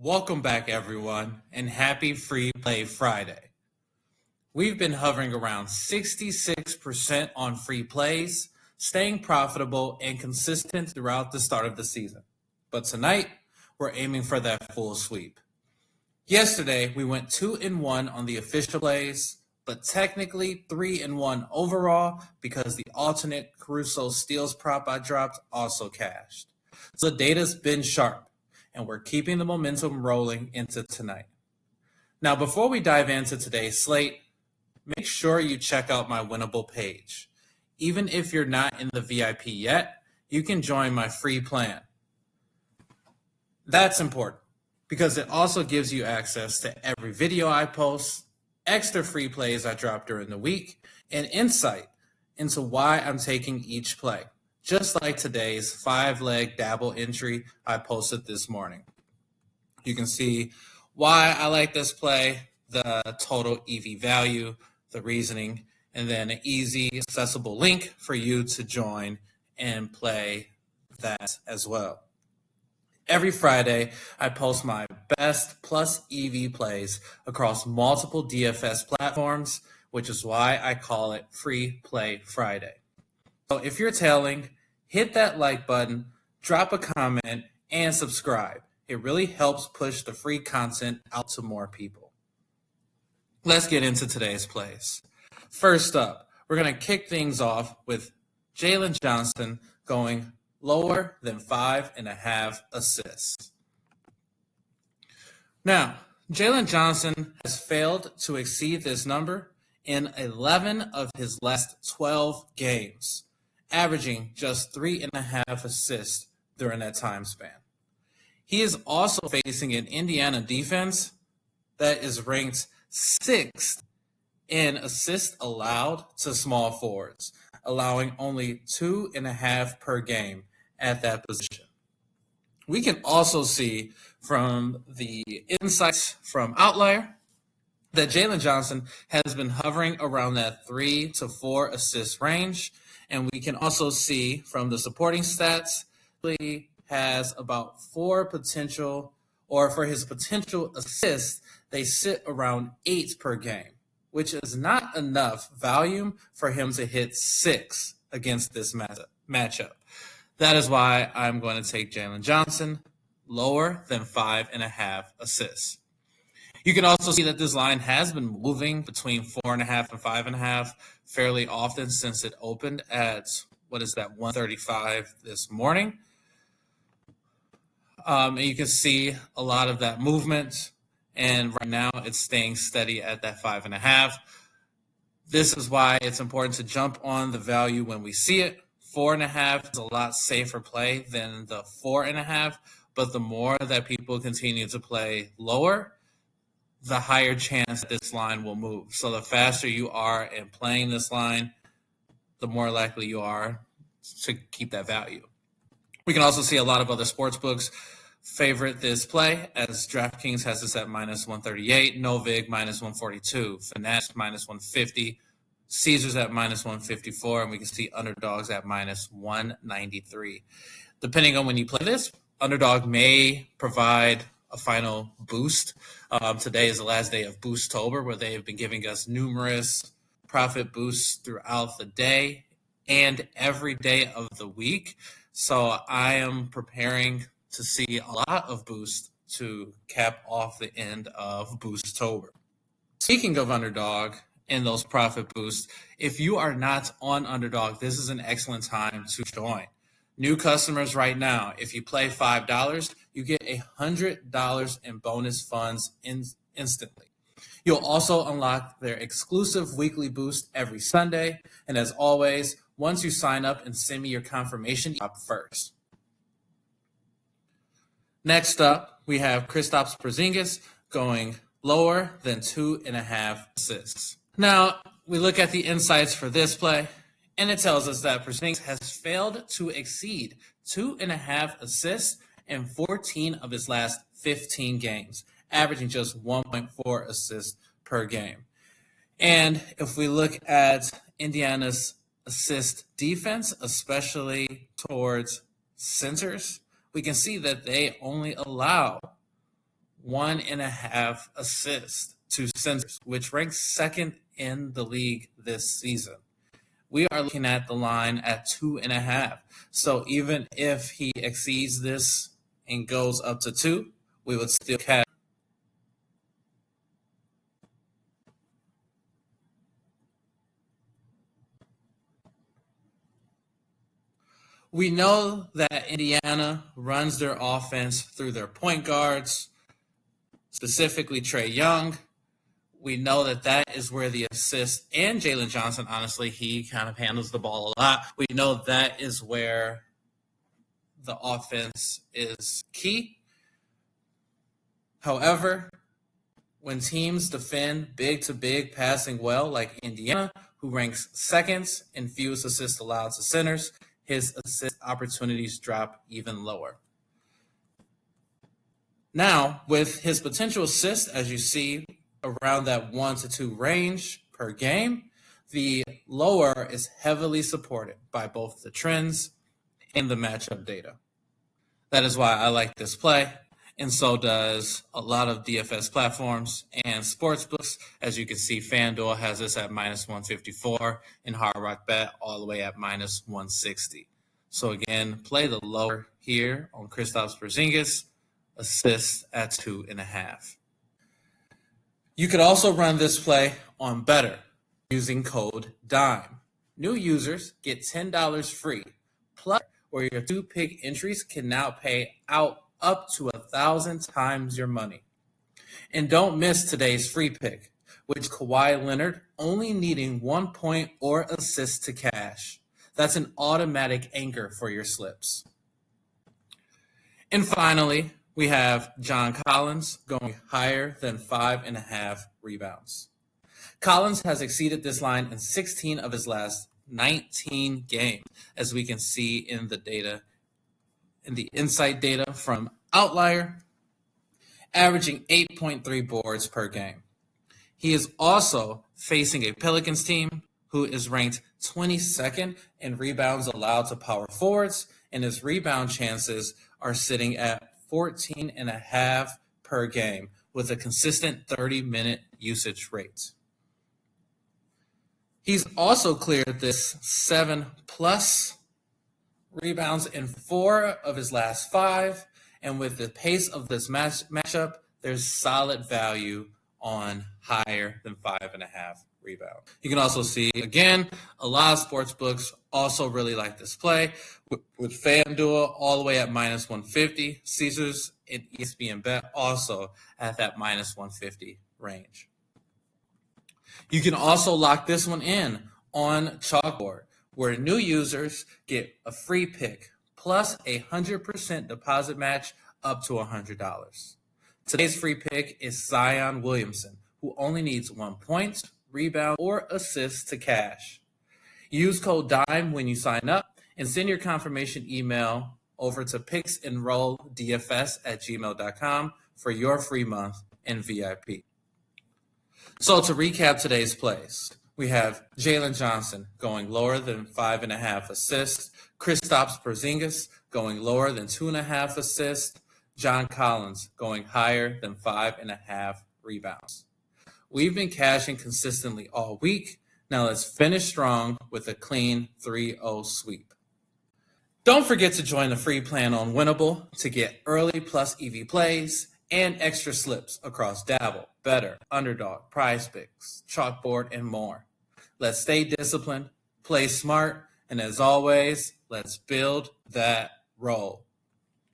Welcome back, everyone, and happy Free Play Friday. We've been hovering around 66% on free plays, staying profitable and consistent throughout the start of the season. But tonight, we're aiming for that full sweep. Yesterday, we went 2-1 on the official plays, but technically 3-1 overall because the alternate Caruso steals prop I dropped also cashed. So the data's been sharp, and we're keeping the momentum rolling into tonight. Now, before we dive into today's slate, make sure you check out my winnable page. Even if you're not in the VIP yet, you can join my free plan. That's important because it also gives you access to every video I post, extra free plays I drop during the week, and insight into why I'm taking each play, just like today's 5-leg dabble entry I posted this morning. You can see why I like this play, the total EV value, the reasoning, and then an easy, accessible link for you to join and play that as well. Every Friday, I post my best plus EV plays across multiple DFS platforms, which is why I call it Free Play Friday. So if you're tailing, hit that like button, drop a comment, and subscribe. It really helps push the free content out to more people. Let's get into today's plays. First up, we're going to kick things off with Jalen Johnson going lower than 5.5 assists. Now, Jalen Johnson has failed to exceed this number in 11 of his last 12 games, averaging just 3.5 assists during that time span. He is also facing an Indiana defense that is ranked 6th in assists allowed to small forwards, allowing only 2.5 per game at that position. We can also see from the insights from Outlier that Jalen Johnson has been hovering around that 3 to 4 assist range, and we can also see from the supporting stats he has about 4 potential, or for his potential assists, they sit around 8 per game, which is not enough volume for him to hit 6 against this matchup. That is why I'm going to take Jalen Johnson lower than 5.5 assists. You can also see that this line has been moving between 4.5 and 5.5 fairly often since it opened at, 135 this morning. And you can see a lot of that movement, and right now it's staying steady at that 5.5. This is why it's important to jump on the value when we see it. 4.5 is a lot safer play than the 4.5, but the more that people continue to play lower, the higher chance this line will move. So the faster you are in playing this line, the more likely you are to keep that value. We can also see a lot of other sports books favorite this play, as DraftKings has this at -138, Novig -142, Fanatics -150, Caesars at -154, and we can see underdogs at -193. Depending on when you play this, underdog may provide a final boost. Today is the last day of Boosttober, where they have been giving us numerous profit boosts throughout the day and every day of the week. So I am preparing to see a lot of boost to cap off the end of Boosttober. Speaking of underdog and those profit boosts, if you are not on underdog, this is an excellent time to join. New customers right now, if you play $5, you get $100 in bonus funds instantly. You'll also unlock their exclusive weekly boost every Sunday. And as always, once you sign up and send me your confirmation, up first. Next up, we have Kristaps Porzingis going lower than 2.5 assists. Now, we look at the insights for this play, and it tells us that Porzingis has failed to exceed 2.5 assists in 14 of his last 15 games, averaging just 1.4 assists per game. And if we look at Indiana's assist defense, especially towards centers, we can see that they only allow 1.5 assists to centers, which ranks second in the league this season. We are looking at the line at 2.5. So even if he exceeds this and goes up to 2, we would still cash. We know that Indiana runs their offense through their point guards, specifically Trae Young. We know that that is where the assist, and Jalen Johnson, honestly, he kind of handles the ball a lot. We know that is where the offense is key. However, when teams defend big to big passing well, like Indiana, who ranks second in fewest assists allowed to centers, his assist opportunities drop even lower. Now, with his potential assist, as you see, around that 1 to 2 range per game, the lower is heavily supported by both the trends and the matchup data. That is why I like this play, and so does a lot of DFS platforms and sportsbooks. As you can see, FanDuel has this at minus 154 and Hard Rock Bet all the way at minus 160. So again, play the lower here on Kristaps Porzingis, assist at 2.5. You could also run this play on Betr using code DIME. New users get $10 free, plus where your 2-pick entries can now pay out up to 1,000 times your money. And don't miss today's free pick, which is Kawhi Leonard only needing 1 point or assist to cash. That's an automatic anchor for your slips. And finally, we have John Collins going higher than 5.5 rebounds. Collins has exceeded this line in 16 of his last 19 games, as we can see in the data, in the insight data from Outlier, averaging 8.3 boards per game. He is also facing a Pelicans team who is ranked 22nd in rebounds allowed to power forwards, and his rebound chances are sitting at 14.5 per game with a consistent 30-minute usage rate. He's also cleared this 7+ rebounds in 4 of his last 5, and with the pace of this matchup, there's solid value on higher than 5.5 rebound. You can also see, again, a lot of sports books also really like this play with FanDuel all the way at minus 150, Caesars and ESPN Bet also at that minus 150 range. You can also lock this one in on Chalkboard, where new users get a free pick plus a 100% deposit match up to $100. Today's free pick is Zion Williamson, who only needs 1 point, rebound, or assist to cash. Use code DIME when you sign up and send your confirmation email over to picksenrolldfs@gmail.com for your free month and VIP. So to recap today's plays, we have Jalen Johnson going lower than 5.5 assists, Kristaps Porzingis going lower than 2.5 assists, John Collins going higher than 5.5 rebounds. We've been cashing consistently all week. Now let's finish strong with a clean 3-0 sweep. Don't forget to join the free plan on Winnable to get early plus EV plays and extra slips across Dabble, Betr, Underdog, PrizePicks, Chalkboard, and more. Let's stay disciplined, play smart, and as always, let's build that roll.